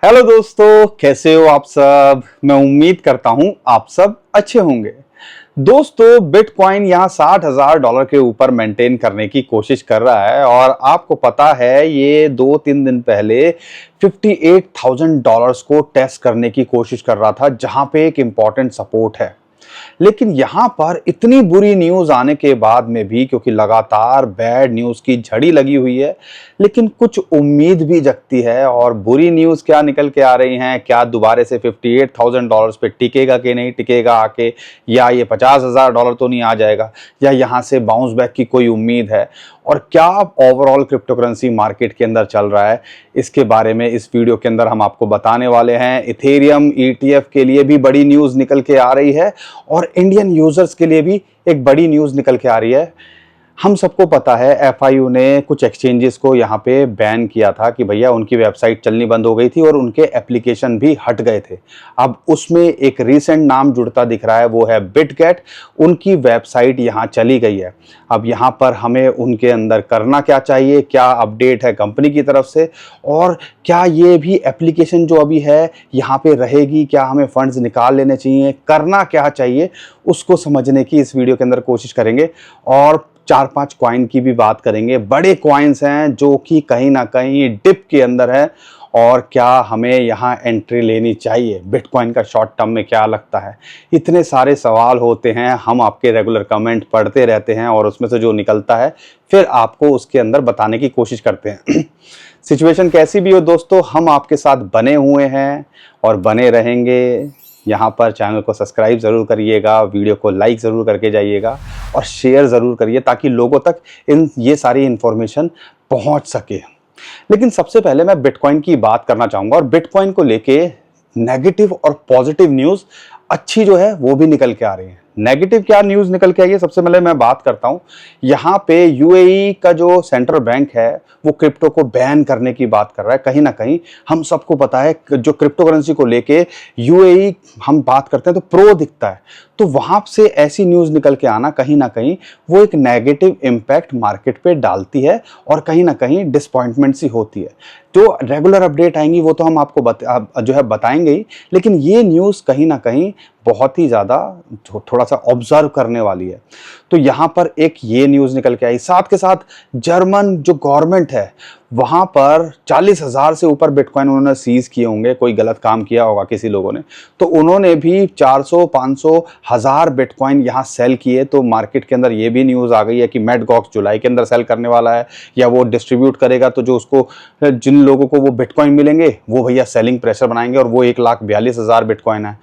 Hello दोस्तों, कैसे हो आप सब। मैं उम्मीद करता हूं आप सब अच्छे होंगे। दोस्तों, बिटकॉइन यहां $60,000 के ऊपर मेंटेन करने की कोशिश कर रहा है और आपको पता है ये 2-3 दिन पहले $58,000 को टेस्ट करने की कोशिश कर रहा था, जहां पे एक इंपॉर्टेंट सपोर्ट है। लेकिन यहां पर इतनी बुरी न्यूज आने के बाद में भी, क्योंकि लगातार बैड न्यूज की झड़ी लगी हुई है, लेकिन कुछ उम्मीद भी जगती है। और बुरी न्यूज क्या निकल के आ रही हैं, क्या दोबारा से $58,000 पे टिकेगा कि नहीं टिकेगा आके, या ये $50,000 तो नहीं आ जाएगा, या यहां से बाउंस बैक की कोई उम्मीद है, और क्या ओवरऑल क्रिप्टो करेंसी मार्केट के अंदर चल रहा है, इसके बारे में इस वीडियो के अंदर हम आपको बताने वाले हैं। इथेरियम ईटीएफ के लिए भी बड़ी न्यूज निकल के आ रही है और इंडियन यूजर्स के लिए भी एक बड़ी न्यूज निकल के आ रही है। हम सबको पता है एफआईयू ने कुछ एक्सचेंजेस को यहाँ पे बैन किया था कि भैया उनकी वेबसाइट चलनी बंद हो गई थी और उनके एप्लीकेशन भी हट गए थे। अब उसमें एक रीसेंट नाम जुड़ता दिख रहा है, वो है बिटगेट। उनकी वेबसाइट यहाँ चली गई है। अब यहाँ पर हमें उनके अंदर करना क्या चाहिए, क्या अपडेट है कंपनी की तरफ से, और क्या ये भी एप्लीकेशन जो अभी है यहाँ पे रहेगी, क्या हमें फंड्स निकाल लेने चाहिए, करना क्या चाहिए, उसको समझने की इस वीडियो के अंदर कोशिश करेंगे। और 4-5 कॉइन की भी बात करेंगे। बड़े कॉइन्स हैं जो कि कहीं ना कहीं डिप के अंदर है, और क्या हमें यहाँ एंट्री लेनी चाहिए, बिटकॉइन का शॉर्ट टर्म में क्या लगता है। इतने सारे सवाल होते हैं, हम आपके रेगुलर कमेंट पढ़ते रहते हैं और उसमें से जो निकलता है फिर आपको उसके अंदर बताने की कोशिश करते हैं। सिचुएशन कैसी भी हो दोस्तों, हम आपके साथ बने हुए हैं और बने रहेंगे। यहाँ पर चैनल को सब्सक्राइब ज़रूर करिएगा, वीडियो को लाइक ज़रूर करके जाइएगा और शेयर ज़रूर करिए ताकि लोगों तक ये सारी इन्फॉर्मेशन पहुँच सके। लेकिन सबसे पहले मैं बिटकॉइन की बात करना चाहूँगा, और बिटकॉइन को लेके नेगेटिव और पॉजिटिव न्यूज़ अच्छी जो है वो भी निकल के आ रही है। नेगेटिव क्या न्यूज़ निकल के आई है, सबसे पहले मैं बात करता हूँ। यहाँ पे यूएई का जो सेंट्रल बैंक है वो क्रिप्टो को बैन करने की बात कर रहा है। कहीं ना कहीं हम सबको पता है जो क्रिप्टो करेंसी को लेके यूएई हम बात करते हैं तो प्रो दिखता है, तो वहां से ऐसी न्यूज़ निकल के आना कहीं ना कहीं वो एक नेगेटिव इम्पैक्ट मार्केट पे डालती है और कहीं ना कहीं डिसपॉइंटमेंट सी होती है। जो रेगुलर अपडेट आएंगी वो तो हम आपको जो है बताएंगे ही, लेकिन ये न्यूज़ कहीं ना कहीं बहुत ही ज़्यादा थोड़ा सा ऑब्जर्व करने वाली है। तो यहाँ पर एक ये न्यूज़ निकल के आई, साथ के साथ जर्मन जो गवर्नमेंट है वहाँ पर 40,000 से ऊपर बिटकॉइन उन्होंने सीज किए होंगे, कोई गलत काम किया होगा किसी लोगों ने, तो उन्होंने भी 400, 500, 1000 बिटकॉइन यहाँ सेल किए। तो मार्केट के अंदर ये भी न्यूज़ आ गई है कि मैट गॉक्स जुलाई के अंदर सेल करने वाला है, या वो डिस्ट्रीब्यूट करेगा, तो जो उसको जिन लोगों को वो बिटकॉइन मिलेंगे वो भैया सेलिंग प्रेशर बनाएंगे, और वो 1,42,000 बिटकॉइन है।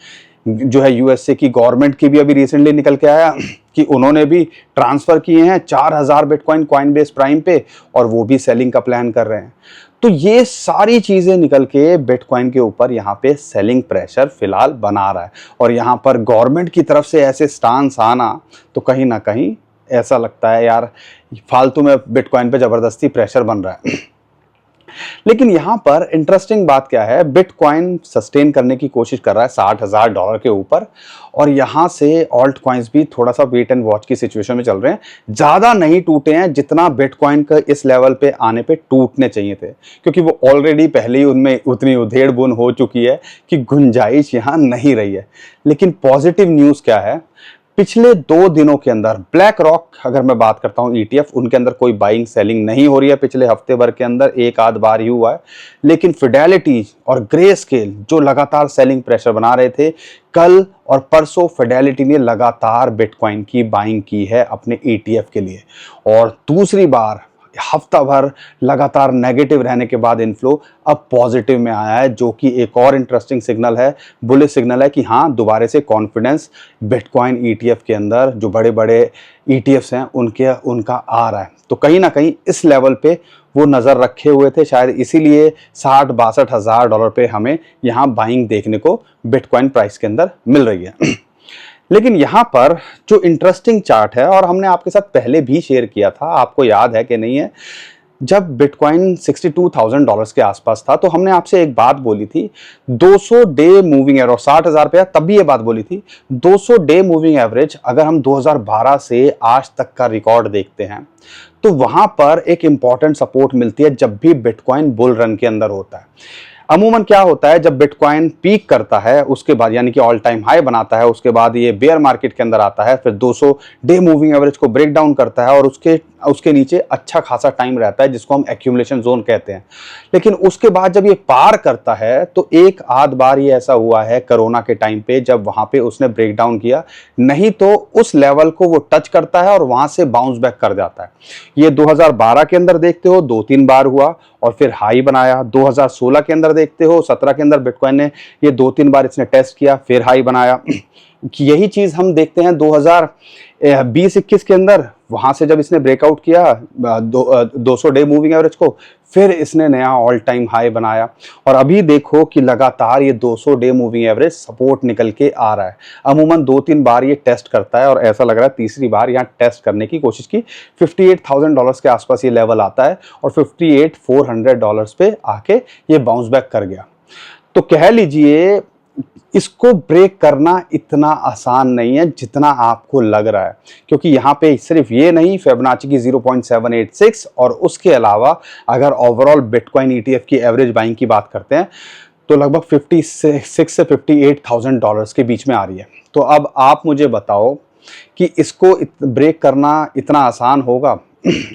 जो है यूएसए की गवर्नमेंट की भी अभी रिसेंटली निकल के आया कि उन्होंने भी ट्रांसफर किए हैं 4,000 बिटकॉइन कॉइनबेस प्राइम पे, और वो भी सेलिंग का प्लान कर रहे हैं। तो ये सारी चीजें निकल के बिटकॉइन के ऊपर यहाँ पे सेलिंग प्रेशर फिलहाल बना रहा है, और यहाँ पर गवर्नमेंट की तरफ से ऐसे स्टांस आना तो कहीं ना कहीं ऐसा लगता है यार फालतू में बिटकॉइन पे जबरदस्ती प्रेशर बन रहा है। लेकिन यहां पर इंटरेस्टिंग बात क्या है, बिटकॉइन सस्टेन करने की कोशिश कर रहा है $60,000 के ऊपर, और यहां से ऑल्ट कॉइन्स भी थोड़ा सा वेट एंड वॉच की सिचुएशन में चल रहे हैं। ज्यादा नहीं टूटे हैं जितना बिटकॉइन का इस लेवल पे आने पे टूटने चाहिए थे, क्योंकि वो ऑलरेडी पहले ही उनमें उतनी उधेड़ बुन हो चुकी है कि गुंजाइश यहां नहीं रही है। लेकिन पॉजिटिव न्यूज क्या है, पिछले 2 दिनों के अंदर ब्लैक रॉक, अगर मैं बात करता हूं ईटीएफ, उनके अंदर कोई बाइंग सेलिंग नहीं हो रही है। पिछले हफ्ते भर के अंदर एक आध बार ही हुआ है। लेकिन फिडेलिटी और ग्रे स्केल जो लगातार सेलिंग प्रेशर बना रहे थे, कल और परसों फिडेलिटी ने लगातार बिटकॉइन की बाइंग की है अपने ईटीएफ के लिए, और दूसरी बार हफ्ता भर लगातार नेगेटिव रहने के बाद इनफ्लो अब पॉजिटिव में आया है, जो कि एक और इंटरेस्टिंग सिग्नल है, बुलिश सिग्नल है कि हाँ दोबारा से कॉन्फिडेंस बिटकॉइन ईटीएफ के अंदर, जो बड़े बड़े ईटीएफ्स हैं उनका आ रहा है। तो कहीं ना कहीं इस लेवल पे वो नज़र रखे हुए थे, शायद इसीलिए $60,000-62,000 पे हमें यहाँ बाइंग देखने को बिटकॉइन प्राइस के अंदर मिल रही है। लेकिन यहाँ पर जो इंटरेस्टिंग चार्ट है, और हमने आपके साथ पहले भी शेयर किया था, आपको याद है कि नहीं है, जब बिटकॉइन $62,000 के आसपास था तो हमने आपसे एक बात बोली थी, 200 डे मूविंग एवरेज, 60,000 पे तब भी ये बात बोली थी, 200 डे मूविंग एवरेज अगर हम 2012 से आज तक का रिकॉर्ड देखते हैं तो वहां पर एक इंपॉर्टेंट सपोर्ट मिलती है जब भी बिटकॉइन बुल रन के अंदर होता है। अमूमन क्या होता है, जब बिटकॉइन पीक करता है उसके बाद यानी कि ऑल टाइम हाई बनाता है, उसके बाद ये बेयर मार्केट के अंदर आता है, फिर 200 डे मूविंग एवरेज को ब्रेक डाउन करता है और उसके नीचे अच्छा खासा टाइम रहता है जिसको हम एक्यूमुलेशन जोन कहते हैं। लेकिन उसके बाद जब ये पार करता है तो एक आध बार ये ऐसा हुआ है कोरोना के टाइम पे, जब वहां पे उसने ब्रेक डाउन किया, नहीं तो उस लेवल को वो टच करता है और वहां से बाउंस बैक कर जाता है। ये 2012 के अंदर देखते हो 2-3 बार हुआ और फिर हाई बनाया। 2016 के अंदर देखते हो, 17 के अंदर बिटकॉइन ने ये 2-3 बार इसने टेस्ट किया, फिर हाई बनाया। यही चीज हम देखते हैं 2020-21 के अंदर, वहां से जब इसने ब्रेकआउट किया 200 डे मूविंग एवरेज को, फिर इसने नया ऑल टाइम हाई बनाया और अभी देखो कि लगातार ये 200 डे मूविंग एवरेज सपोर्ट निकल के आ रहा है। अमूमन 2-3 बार ये टेस्ट करता है और ऐसा लग रहा है तीसरी बार यहाँ टेस्ट करने की कोशिश की। $58,000 के आसपास ये लेवल आता है और $58,400 पे आके ये बाउंस बैक कर गया। तो कह लीजिए इसको ब्रेक करना इतना आसान नहीं है जितना आपको लग रहा है, क्योंकि यहाँ पे सिर्फ ये नहीं, फिबोनाची की 0.786 और उसके अलावा अगर ओवरऑल बिटकॉइन ईटीएफ की एवरेज बाइंग की बात करते हैं तो लगभग 56 से $58,000 के बीच में आ रही है। तो अब आप मुझे बताओ कि इसको ब्रेक करना इतना आसान होगा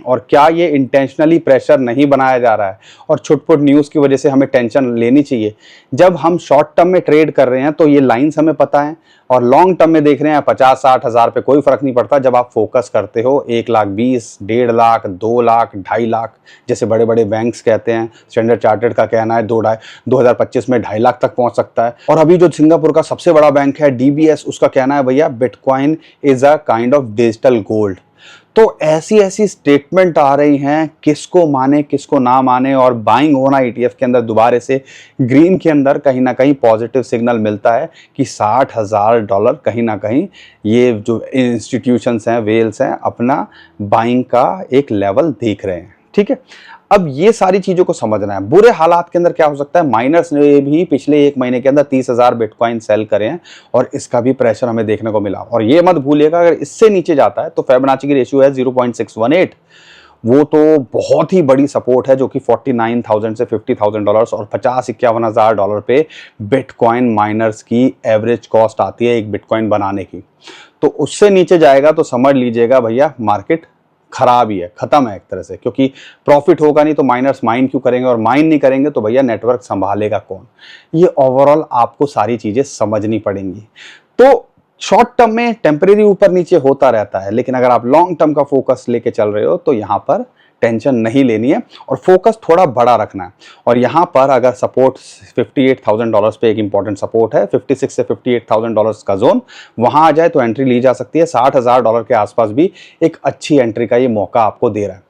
और क्या ये इंटेंशनली प्रेशर नहीं बनाया जा रहा है और छुटपुट न्यूज़ की वजह से हमें टेंशन लेनी चाहिए? जब हम शॉर्ट टर्म में ट्रेड कर रहे हैं तो ये लाइंस हमें पता है और लॉन्ग टर्म में देख रहे हैं 50-60 हज़ार पे कोई फर्क नहीं पड़ता। जब आप फोकस करते हो 1,20,000, 1.5 लाख, 2 लाख, 2.5 लाख जैसे बड़े बड़े बैंक्स कहते हैं, स्टैंडर्ड चार्टर्ड का कहना है 2025 में 2.5 लाख तक पहुंच सकता है। और अभी जो सिंगापुर का सबसे बड़ा बैंक है डीबीएस, उसका कहना है भैया bitcoin is a kind of digital gold. तो ऐसी ऐसी स्टेटमेंट आ रही हैं, किसको माने किसको ना माने, और बाइंग होना ईटीएफ के अंदर दोबारा से ग्रीन के अंदर कहीं ना कहीं पॉजिटिव सिग्नल मिलता है कि $60,000 कहीं ना कहीं ये जो इंस्टीट्यूशंस हैं, वेल्स हैं, अपना बाइंग का एक लेवल देख रहे हैं। ठीक है, अब ये सारी चीजों को समझना है। बुरे हालात के अंदर क्या हो सकता है, माइनर्स ने भी पिछले 1 महीने के अंदर 30,000 बिटकॉइन सेल करे हैं और इसका भी प्रेशर हमें देखने को मिला। और ये मत भूलिएगा अगर इससे नीचे जाता है तो फिबोनाची की रेशियो है 0.618, वो तो बहुत ही बड़ी सपोर्ट है जो कि 49,000 से $50,000 और 50-51 हज़ार पे बिटकॉइन माइनर्स की एवरेज कॉस्ट आती है एक बिटकॉइन बनाने की। तो उससे नीचे जाएगा तो समझ लीजिएगा भैया मार्केट खराब ही है, खत्म है एक तरह से, क्योंकि प्रॉफिट होगा नहीं तो माइनर्स माइन क्यों करेंगे, और माइन नहीं करेंगे तो भैया नेटवर्क संभालेगा कौन। ये ओवरऑल आपको सारी चीजें समझनी पड़ेंगी। तो शॉर्ट टर्म में टेम्परेरी ऊपर नीचे होता रहता है, लेकिन अगर आप लॉन्ग टर्म का फोकस लेके चल रहे हो तो यहाँ पर टेंशन नहीं लेनी है और फोकस थोड़ा बड़ा रखना है। और यहाँ पर अगर सपोर्ट $58,000 पे एक इंपॉर्टेंट सपोर्ट है, 56 से $58,000 का जोन, वहां आ जाए तो एंट्री ली जा सकती है। $60,000 के आसपास भी एक अच्छी एंट्री का ये मौका आपको दे रहा है।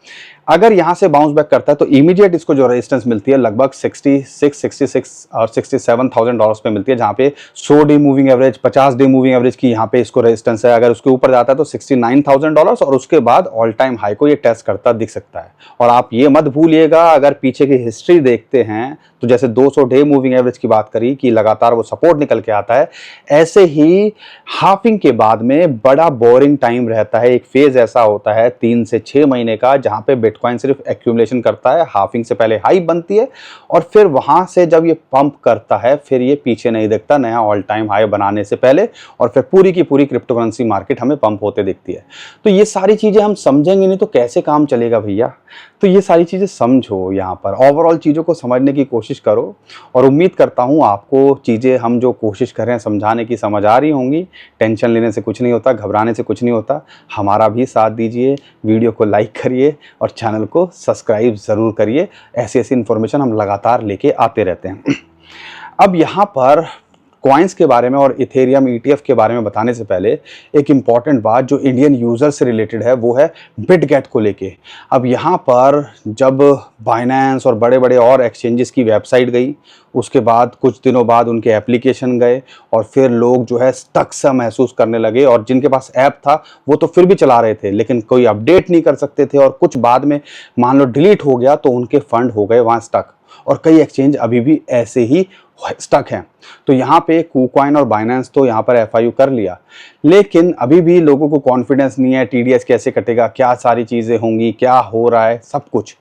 अगर यहां से बाउंस बैक करता है तो इमीडिएट इसको जो रेजिस्टेंस मिलती है लगभग 66 और $67,000 पे मिलती है, जहां पे 100 day moving average, 50 day moving average की यहां पे इसको रेजिस्टेंस है। अगर उसके ऊपर जाता है तो $69,000 और उसके बाद ऑल टाइम हाई को ये टेस्ट करता दिख सकता है। और आप ये मत भूलिएगा, अगर पीछे की हिस्ट्री देखते हैं तो जैसे 200 डे मूविंग एवरेज की बात करी कि लगातार वो सपोर्ट निकल के आता है, ऐसे ही हाफिंग के बाद में बड़ा बोरिंग टाइम रहता है। एक फेज ऐसा होता है 3 से 6 महीने का जहां पे बिटकॉइन सिर्फ एक्यूमुलेशन करता है, हाफिंग से पहले हाई बनती है और फिर वहां से जब ये पंप करता है फिर ये पीछे नहीं दिखता नया ऑल टाइम हाई बनाने से पहले, और फिर पूरी की पूरी क्रिप्टो करेंसी मार्केट हमें पंप होते दिखती है। तो ये सारी चीजें हम समझेंगे नहीं तो कैसे काम चलेगा भैया। तो ये सारी चीजें समझो, यहाँ पर ओवरऑल चीजों को समझने की कोशिश करो और उम्मीद करता हूँ आपको चीजें हम जो कोशिश कर रहे हैं समझाने की समझ आ रही होंगी। टेंशन लेने से कुछ नहीं होता, घबराने से कुछ नहीं होता। हमारा भी साथ दीजिए, वीडियो को लाइक करिए और चैनल को सब्सक्राइब ज़रूर करिए। ऐसी ऐसी इन्फॉर्मेशन हम लगातार लेके आते रहते हैं। अब यहाँ पर कॉइन्स के बारे में और इथेरियम ईटीएफ के बारे में बताने से पहले एक इम्पॉर्टेंट बात जो इंडियन यूज़र से रिलेटेड है वो है बिटगेट को लेके। अब यहाँ पर जब बाइनेंस और बड़े बड़े और एक्सचेंजेस की वेबसाइट गई, उसके बाद कुछ दिनों बाद उनके एप्लीकेशन गए और फिर लोग जो है स्टक सा महसूस करने लगे, और जिनके पास ऐप था वो तो फिर भी चला रहे थे लेकिन कोई अपडेट नहीं कर सकते थे, और कुछ बाद में मान लो डिलीट हो गया तो उनके फंड हो गए वहाँ स्टक, और कई एक्सचेंज अभी भी ऐसे ही स्टक हैं। तो यहाँ पे KuCoin और बाइनेंस तो यहाँ पर FIU कर लिया, लेकिन अभी भी लोगों को कॉन्फिडेंस नहीं है टीडीएस कैसे कटेगा, क्या सारी चीज़ें होंगी, क्या हो रहा है, सब कुछ।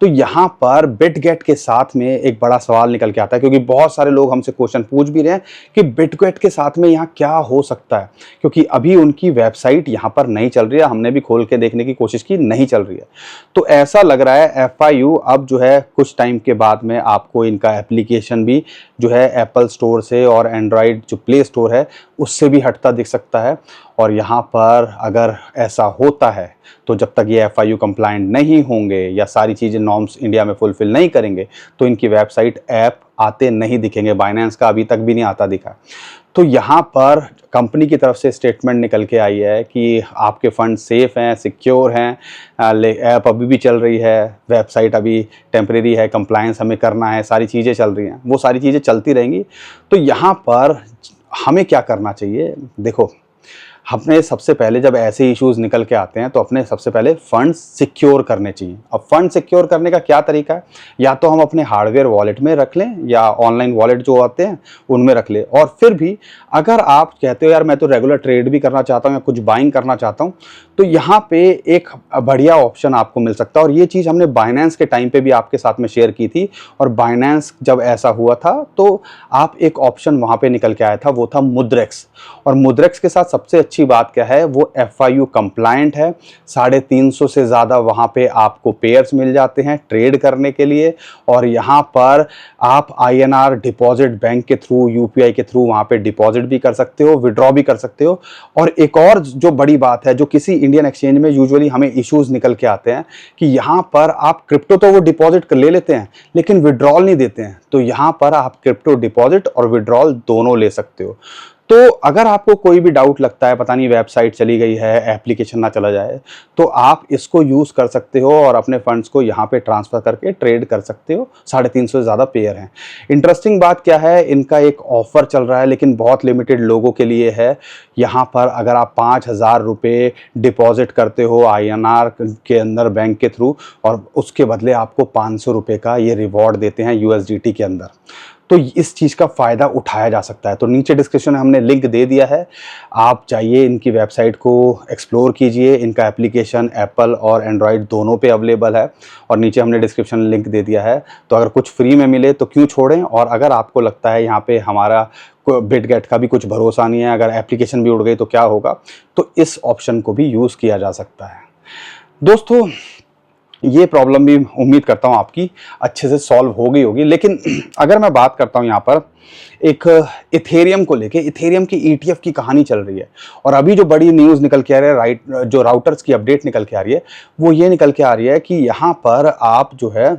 तो यहाँ पर बिटगेट के साथ में एक बड़ा सवाल निकल के आता है, क्योंकि बहुत सारे लोग हमसे क्वेश्चन पूछ भी रहे हैं कि बिटगेट के साथ में यहाँ क्या हो सकता है, क्योंकि अभी उनकी वेबसाइट यहाँ पर नहीं चल रही है। हमने भी खोल के देखने की कोशिश की, नहीं चल रही है। तो ऐसा लग रहा है FIU अब जो है कुछ टाइम के बाद में आपको इनका एप्लीकेशन भी जो है एप्पल स्टोर से और एंड्रॉयड जो प्ले स्टोर है उससे भी हटता दिख सकता है। और यहाँ पर अगर ऐसा होता है तो जब तक ये FIU कंप्लायंट नहीं होंगे या सारी चीज़ें नॉर्म्स इंडिया में फुलफिल नहीं करेंगे तो इनकी वेबसाइट ऐप आते नहीं दिखेंगे। बाइनेंस का अभी तक भी नहीं आता दिखा। तो यहाँ पर कंपनी की तरफ से स्टेटमेंट निकल के आई है कि आपके फंड सेफ हैं, सिक्योर हैं, ऐप अभी भी चल रही है, वेबसाइट अभी टेम्परेरी है, कंप्लायंस हमें करना है, सारी चीज़ें चल रही हैं, वो सारी चीज़ें चलती रहेंगी। तो यहाँ पर हमें क्या करना चाहिए? देखो, हमने सबसे पहले जब ऐसे इश्यूज निकल के आते हैं तो अपने सबसे पहले फंड सिक्योर करने चाहिए। अब फंड सिक्योर करने का क्या तरीका है? या तो हम अपने हार्डवेयर वॉलेट में रख लें या ऑनलाइन वॉलेट जो आते हैं उनमें रख लें। और फिर भी अगर आप कहते हो यार मैं तो रेगुलर ट्रेड भी करना चाहता हूँ या कुछ बाइंग करना चाहता हूँ, तो यहाँ पे एक बढ़िया ऑप्शन आपको मिल सकता है। और ये चीज़ हमने बाइनेंस के टाइम पे भी आपके साथ में शेयर की थी। और बाइनेंस जब ऐसा हुआ था तो आप एक ऑप्शन वहाँ पे निकल के आया था, वो था मुद्रेक्स। और मुद्रेक्स के साथ सबसे अच्छी बात क्या है? वो FIU कंप्लायंट है। 350 से ज़्यादा वहाँ पे आपको पेयर्स मिल जाते हैं ट्रेड करने के लिए। और यहाँ पर आप INR डिपॉजिट बैंक के थ्रू, UPI के थ्रू वहाँ पे डिपॉजिट भी कर सकते हो, विड्रॉ भी कर सकते हो। और एक और जो बड़ी बात है, जो किसी इंडियन एक्सचेंज में यूजुअली हमें इश्यूज निकल के आते हैं कि यहाँ पर आप क्रिप्टो तो वो डिपॉजिट कर ले लेते हैं लेकिन विड्रॉल नहीं देते हैं। तो यहाँ पर आप क्रिप्टो डिपॉजिट और विड्रॉल दोनों ले सकते हो। तो अगर आपको कोई भी डाउट लगता है, पता नहीं वेबसाइट चली गई है, एप्लीकेशन ना चला जाए, तो आप इसको यूज़ कर सकते हो और अपने फंड्स को यहाँ पे ट्रांसफ़र करके ट्रेड कर सकते हो। 350 से ज़्यादा पेयर हैं। इंटरेस्टिंग बात क्या है? इनका एक ऑफ़र चल रहा है लेकिन बहुत लिमिटेड लोगों के लिए है। यहाँ पर अगर आप 5,000 रुपये डिपॉजिट करते हो INR के अंदर बैंक के थ्रू और उसके बदले आपको 500 रुपये का ये रिवॉर्ड देते हैं USDT के अंदर, तो इस चीज़ का फ़ायदा उठाया जा सकता है। तो नीचे डिस्क्रिप्शन में हमने लिंक दे दिया है, आप जाइए इनकी वेबसाइट को एक्सप्लोर कीजिए। इनका एप्लीकेशन एप्पल और एंड्रॉयड दोनों पे अवेलेबल है और नीचे हमने डिस्क्रिप्शन में लिंक दे दिया है। तो अगर कुछ फ्री में मिले तो क्यों छोड़ें। और अगर आपको लगता है यहाँ पे हमारा बिटगेट का भी कुछ भरोसा नहीं है, अगर एप्लीकेशन भी उड़ गई तो क्या होगा, तो इस ऑप्शन को भी यूज़ किया जा सकता है। दोस्तों, ये प्रॉब्लम भी उम्मीद करता हूँ आपकी अच्छे से सॉल्व हो गई होगी। लेकिन अगर मैं बात करता हूँ यहाँ पर एक इथेरियम को लेके, इथेरियम की ETF की कहानी चल रही है और अभी जो बड़ी न्यूज़ निकल के आ रही है, जो राउटर्स की अपडेट निकल के आ रही है, वो ये निकल के आ रही है कि यहाँ पर आप जो है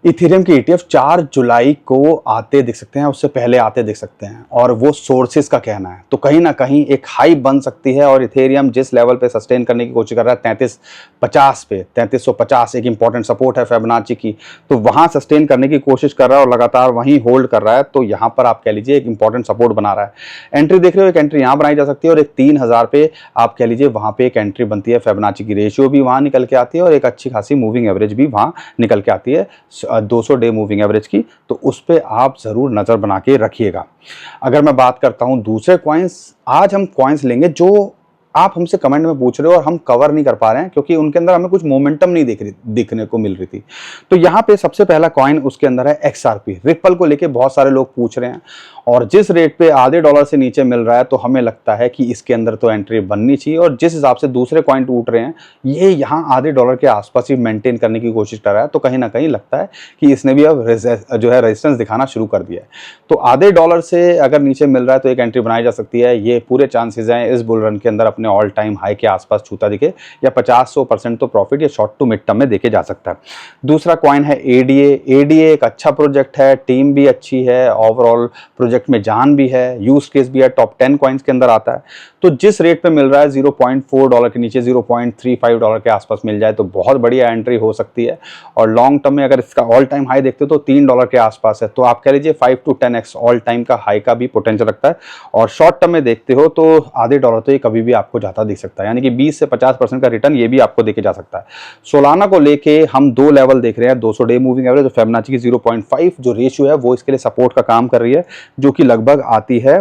इथेरियम की ETF 4 जुलाई को आते दिख सकते हैं, उससे पहले आते दिख सकते हैं और वो सोर्सेज का कहना है। तो कहीं ना कहीं एक हाई बन सकती है और इथेरियम जिस लेवल पे सस्टेन करने की कोशिश कर रहा है 3350 पे, 3350 एक इंपॉर्टेंट सपोर्ट है फिबोनाची की, तो वहाँ सस्टेन करने की कोशिश कर रहा है और लगातार वहीं होल्ड कर रहा है। तो यहाँ पर आप कह लीजिए एक इंपॉर्टेंट सपोर्ट बना रहा है। एंट्री देख रहे हो, एक एंट्री यहाँ बनाई जा सकती है और एक 3000 पे आप कह लीजिए वहाँ पे एक एंट्री बनती है। फिबोनाची की रेशियो भी वहाँ निकल के आती है और एक अच्छी खासी मूविंग एवरेज भी वहाँ निकल के आती है 200 डे मूविंग एवरेज की। तो उस पे आप जरूर नजर बना के रखिएगा। अगर मैं बात करता हूं दूसरे कॉइन्स, आज हम कॉइन्स लेंगे जो आप हमसे कमेंट में पूछ रहे हो और हम कवर नहीं कर पा रहे हैं क्योंकि उनके अंदर हमें कुछ मोमेंटम नहीं दिखने को मिल रही थी। तो यहाँ पे सबसे पहला कॉइन उसके अंदर है XRP। रिपल को लेके बहुत सारे लोग पूछ रहे हैं और जिस रेट पे आधे डॉलर से नीचे मिल रहा है तो हमें लगता है कि इसके अंदर तो एंट्री बननी चाहिए। और जिस हिसाब से दूसरे कॉइन टूट रहे हैं, ये यहाँ आधे डॉलर के आसपास ही मेंटेन करने की कोशिश कर रहा है। तो कहीं ना कहीं लगता है कि इसने भी अब जो है रेजिस्टेंस दिखाना शुरू कर दिया है। तो आधे डॉलर से अगर नीचे मिल रहा है तो एक एंट्री बनाई जा सकती है। ये पूरे चांसेस हैं इस बुल रन के अंदर अपने ऑल टाइम हाई के आसपास छूता दिखे या 50-100% तो प्रॉफिट या शॉर्ट टू मिड टर्म में देखे जा सकता है। दूसरा कॉइन है ADA। एक अच्छा प्रोजेक्ट है, टीम भी अच्छी है, ओवरऑल प्रोजेक्ट में जान भी है, यूज केस भी है, टॉप 10 कॉइन्स के अंदर आता है। तो जिस रेट पे मिल रहा है 0.4 डॉलर के नीचे 0.35 डॉलर के आसपास मिल जाए तो बहुत बढ़िया एंट्री हो सकती है। और लॉन्ग टर्म में अगर इसका ऑल टाइम हाई देखते हो तो 3 डॉलर के आसपास है। तो आप कह लीजिए 5 to 10x ऑल टाइम का हाई का भी पोटेंशियल रखता है। और शॉर्ट टर्म में देखते हो तो आधे डॉलर तो ये कभी भी आपको जाता दिख सकता है, यानी कि 20 से 50% का रिटर्न ये भी आपको देके जा सकता है। सोलाना को लेके हम 2 लेवल देख रहे हैं, 200 डे मूविंग एवरेज और फिबोनाची की 0.5 जो रेशियो है वो इसके लिए सपोर्ट का काम कर रही है, जो कि लगभग आती है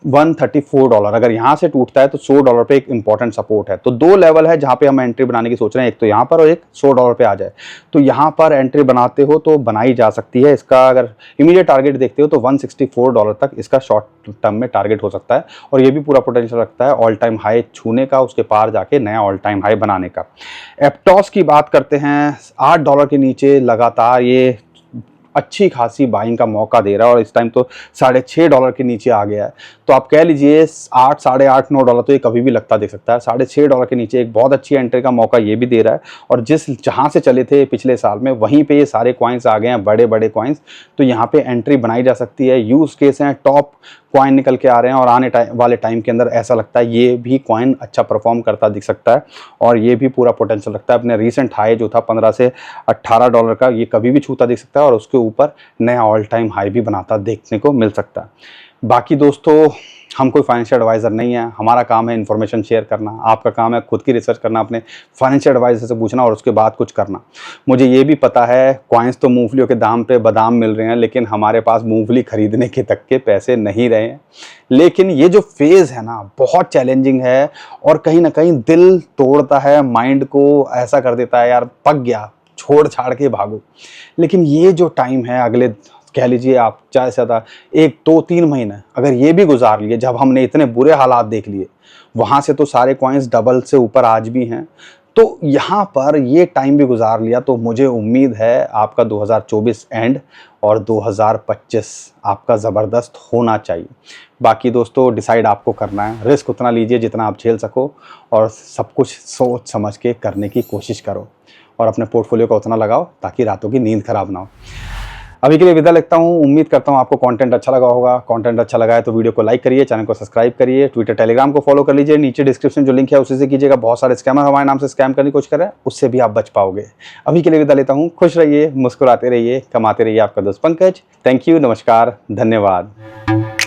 $134। अगर यहाँ से टूटता है तो $100 पे एक इंपॉर्टेंट सपोर्ट है। तो दो लेवल है जहाँ पे हम एंट्री बनाने की सोच रहे हैं, एक तो यहाँ पर और एक $100 पे आ जाए। तो यहाँ पर एंट्री बनाते हो तो बनाई जा सकती है। इसका अगर इमीडिएट टारगेट देखते हो तो $164 तक इसका शॉर्ट टर्म में टारगेट हो सकता है और ये भी पूरा पोटेंशियल रखता है ऑल टाइम हाई छूने का, उसके पार जाके नया ऑल टाइम हाई बनाने का। एप्टॉस की बात करते हैं, $8 के नीचे लगातार ये अच्छी खासी बाइंग का मौका दे रहा है और इस टाइम तो $6.5 के नीचे आ गया है। तो आप कह लीजिए 8, $8.5, $9 तो ये कभी भी लगता दिख सकता है। $6.5 के नीचे एक बहुत अच्छी एंट्री का मौका ये भी दे रहा है और जहाँ से चले थे पिछले साल में वहीं पे ये सारे कॉइन्स आ गए हैं, बड़े बड़े कॉइन्स। तो यहाँ पे एंट्री बनाई जा सकती है। यूज केस हैं, टॉप कॉइन निकल के आ रहे हैं और आने वाले टाइम के अंदर ऐसा लगता है ये भी कॉइन अच्छा परफॉर्म करता दिख सकता है और ये भी पूरा पोटेंशियल रखता है। अपने रीसेंट हाई जो था $15 से $18 का, ये कभी भी छूता दिख सकता है और उसके ऊपर नया ऑल टाइम हाई भी बनाता देखने को मिल सकता है। बाकी दोस्तों, हम कोई फाइनेंशियल एडवाइज़र नहीं है, हमारा काम है इन्फॉर्मेशन शेयर करना। आपका काम है खुद की रिसर्च करना, अपने फाइनेंशियल एडवाइज़र से पूछना और उसके बाद कुछ करना। मुझे ये भी पता है कॉइन्स तो मूंगफलियों के दाम पे बादाम मिल रहे हैं, लेकिन हमारे पास मूंगफली खरीदने के तक के पैसे नहीं रहे हैं। लेकिन ये जो फेज़ है ना, बहुत चैलेंजिंग है और कहीं ना कहीं दिल तोड़ता है, माइंड को ऐसा कर देता है यार पक गया, छोड़ छाड़ के भागो। लेकिन ये जो टाइम है, अगले कह लीजिए आप ज़्यादा से ज़्यादा 1, 2, 3 महीने अगर ये भी गुजार लिए, जब हमने इतने बुरे हालात देख लिए, वहाँ से तो सारे कॉइन्स डबल से ऊपर आज भी हैं। तो यहाँ पर ये टाइम भी गुजार लिया तो मुझे उम्मीद है आपका 2024 एंड और 2025 आपका ज़बरदस्त होना चाहिए। बाकी दोस्तों डिसाइड आपको करना है, रिस्क उतना लीजिए जितना आप झेल सको और सब कुछ सोच समझ के करने की कोशिश करो और अपने पोर्टफोलियो का उतना लगाओ ताकि रातों की नींद खराब ना हो। अभी के लिए विदा लेता हूँ। उम्मीद करता हूँ आपको कंटेंट अच्छा लगा होगा। कंटेंट अच्छा लगा है तो वीडियो को लाइक करिए, चैनल को सब्सक्राइब करिए, ट्विटर टेलीग्राम को फॉलो कर लीजिए। नीचे डिस्क्रिप्शन जो लिंक है उसी से कीजिएगा। बहुत सारे स्कैमर हमारे नाम से स्कैम करने की कोशिश कर रहे हैं, उससे भी आप बच पाओगे। अभी के लिए विदा लेता हूँ। खुश रहिए, मुस्कुराते रहिए, कमाते रहिए। आपका दोस्त पंकज। थैंक यू, नमस्कार, धन्यवाद।